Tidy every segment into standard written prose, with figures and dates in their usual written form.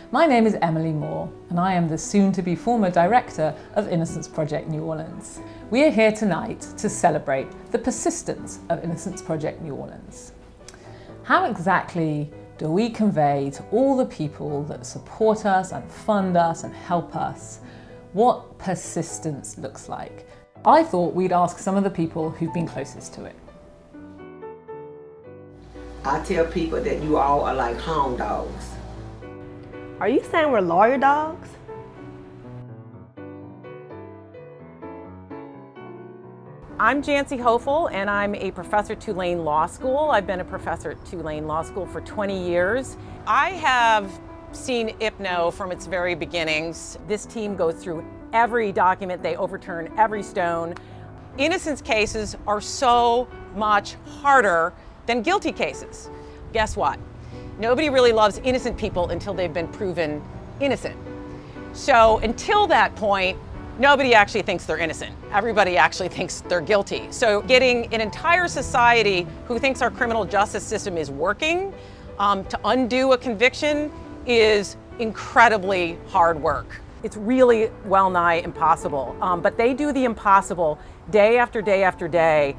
My name is Emily Moore, and I am the soon-to-be former director of Innocence Project New Orleans. We are here tonight to celebrate the persistence of Innocence Project New Orleans. How exactly do we convey to all the people that support us and fund us and help us what persistence looks like? I thought we'd ask some of the people who've been closest to it. I tell people that you all are like hound dogs. Are you saying we're lawyer dogs? I'm Jancy Hofel, and I'm a professor at Tulane Law School. I've been a professor at Tulane Law School for 20 years. I have seen IPNO from its very beginnings. This team goes through every document, they overturn every stone. Innocence cases are so much harder than guilty cases. Guess what? Nobody really loves innocent people until they've been proven innocent. So until that point, nobody actually thinks they're innocent. Everybody actually thinks they're guilty. So getting an entire society who thinks our criminal justice system is working to undo a conviction is incredibly hard work. It's really well nigh impossible, but they do the impossible day after day after day.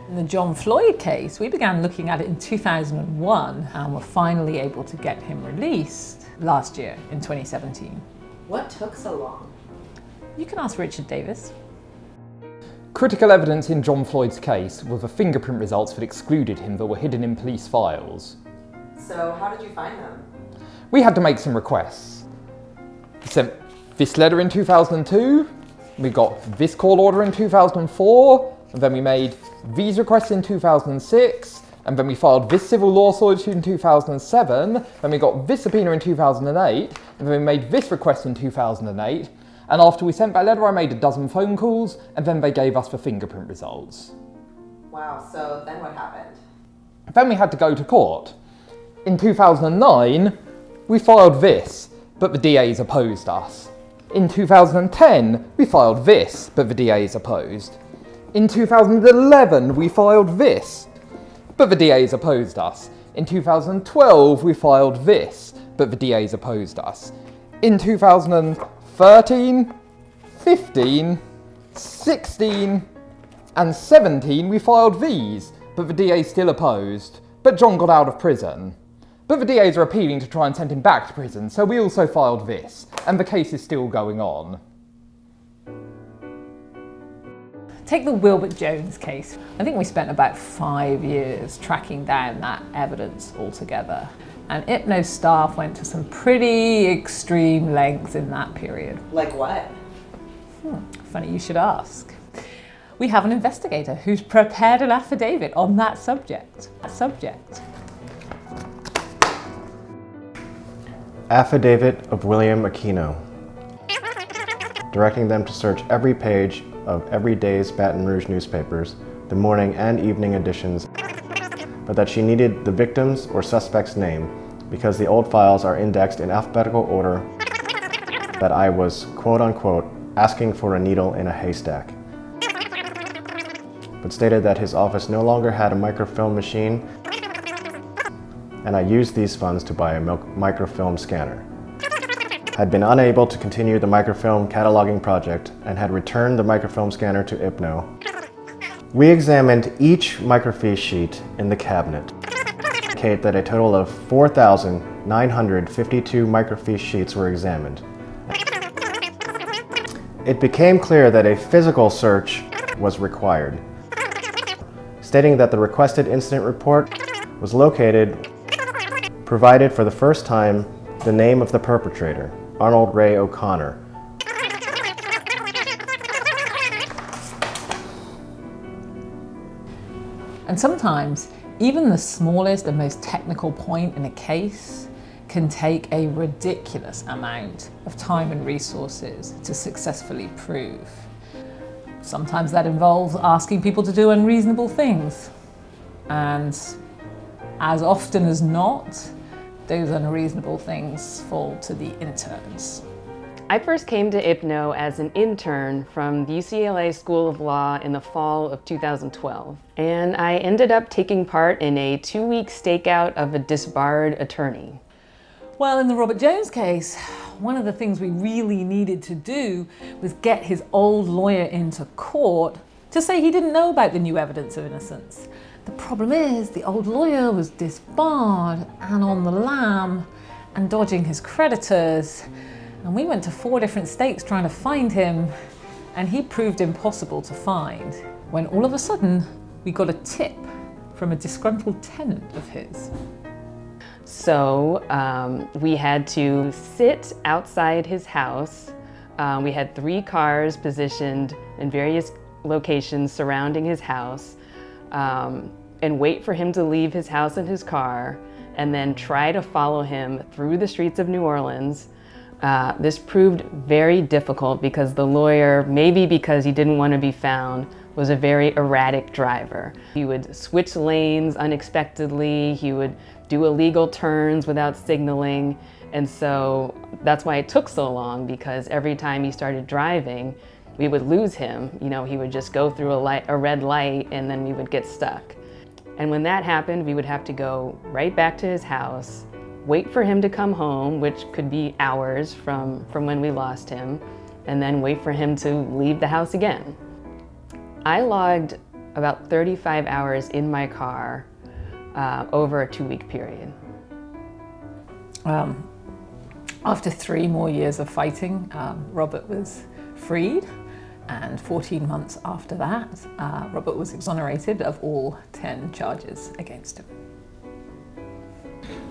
In the John Floyd case, we began looking at it in 2001 and were finally able to get him released last year in 2017. What took so long? You can ask Richard Davis. Critical evidence in John Floyd's case were the fingerprint results that excluded him that were hidden in police files. So how did you find them? We had to make some requests. We sent this letter in 2002, we got this call order in 2004, and then we made these requests in 2006, and then we filed this civil lawsuit in 2007, then we got this subpoena in 2008, and then we made this request in 2008, and after we sent that letter I made a dozen phone calls, and then they gave us the fingerprint results. Wow, so then what happened? Then we had to go to court. In 2009, we filed this, but the DAs opposed us. In 2010, we filed this, but the DAs opposed. In 2011, we filed this, but the DAs opposed us. In 2012, we filed this, but the DAs opposed us. In 2013, 15, 16, and 17, we filed these, but the DAs still opposed. But John got out of prison. But the DAs are appealing to try and send him back to prison, so we also filed this, and the case is still going on. Take the Wilbert Jones case. I think we spent about 5 years tracking down that evidence altogether. And IPNO staff went to some pretty extreme lengths in that period. Like what? Funny you should ask. We have an investigator who's prepared an affidavit on that subject. Affidavit of William IPNO, directing them to search every page of every day's Baton Rouge newspapers, the morning and evening editions, but that she needed the victim's or suspect's name because the old files are indexed in alphabetical order, that I was, quote unquote, asking for a needle in a haystack, but stated that his office no longer had a microfilm machine, and I used these funds to buy a microfilm scanner. Had been unable to continue the microfilm cataloging project and had returned the microfilm scanner to IPNO. We examined each microfiche sheet in the cabinet, indicate that a total of 4,952 microfiche sheets were examined. It became clear that a physical search was required, stating that the requested incident report was located, provided for the first time the name of the perpetrator, Arnold Ray O'Connor. And sometimes, even the smallest and most technical point in a case can take a ridiculous amount of time and resources to successfully prove. Sometimes that involves asking people to do unreasonable things. And as often as not, those unreasonable things fall to the interns. I first came to IPNO as an intern from the UCLA School of Law in the fall of 2012. And I ended up taking part in a 2-week stakeout of a disbarred attorney. Well, in the Robert Jones case, one of the things we really needed to do was get his old lawyer into court to say he didn't know about the new evidence of innocence. The problem is the old lawyer was disbarred and on the lam and dodging his creditors. And we went to 4 different states trying to find him, and he proved impossible to find. When all of a sudden, we got a tip from a disgruntled tenant of his. So we had to sit outside his house. We had 3 cars positioned in various locations surrounding his house, and wait for him to leave his house and his car, and then try to follow him through the streets of New Orleans. This proved very difficult because the lawyer, maybe because he didn't want to be found, was a very erratic driver. He would switch lanes unexpectedly, he would do illegal turns without signaling, and so that's why it took so long, because every time he started driving, we would lose him. You know, he would just go through a red light and then we would get stuck. And when that happened, we would have to go right back to his house, wait for him to come home, which could be hours from when we lost him, and then wait for him to leave the house again. I logged about 35 hours in my car over a 2-week period. After 3 more years of fighting, Robert was freed, and 14 months after that, Robert was exonerated of all 10 charges against him.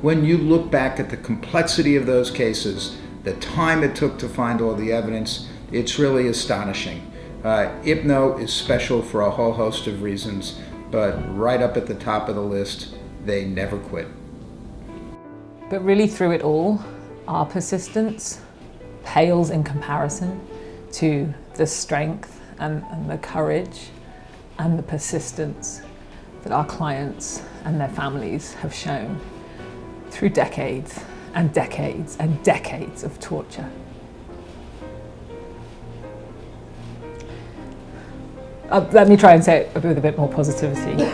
When you look back at the complexity of those cases, the time it took to find all the evidence, it's really astonishing. IPNO is special for a whole host of reasons, but right up at the top of the list, they never quit. But really through it all, our persistence pales in comparison to the strength and the courage and the persistence that our clients and their families have shown through decades and decades and decades of torture. Let me try and say it with a bit more positivity.